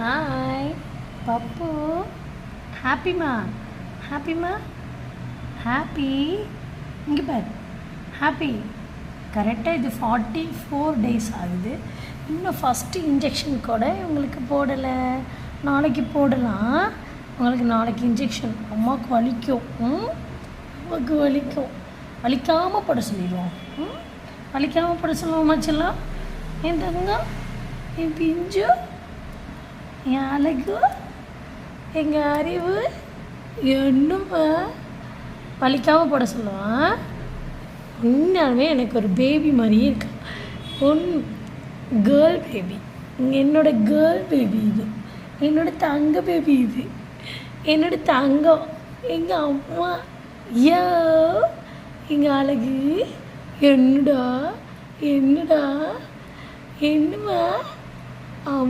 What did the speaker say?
Hi பப்பு. ஹாப்பிமா? ஹாப்பிமா? Happy இங்கே பார். Happy கரெக்டாக இது 44 days ஆகுது. இன்னும் ஃபஸ்ட்டு இன்ஜெக்ஷன் கூட உங்களுக்கு போடலை. நாளைக்கு போடலாம். உங்களுக்கு நாளைக்கு இன்ஜெக்ஷன். அம்மாவுக்கு வலிக்கும். அம்மாவுக்கு வலிக்கும். வலிக்காமல் போட சொல்லிடுவோம். வலிக்காமல் போட சொல்லுவோம் மச்சலாம். என் தங்கம், என் பிஞ்சு, என் அழகு, எங்கள் அறிவு என்னம்மா வலிக்காமல் போட சொல்லுவான். உண்மையாலுமே எனக்கு ஒரு பேபி மாதிரியே இருக்கு. Girl baby. என்னோடய கேர்ள் பேபி இது. என்னோடய தங்க பேபி இது. என்னோடய தங்கம். எங்கள் அம்மா. யோ எங்கள் அழகு. என்னடா என்னடா என்னம்மா அம்மா.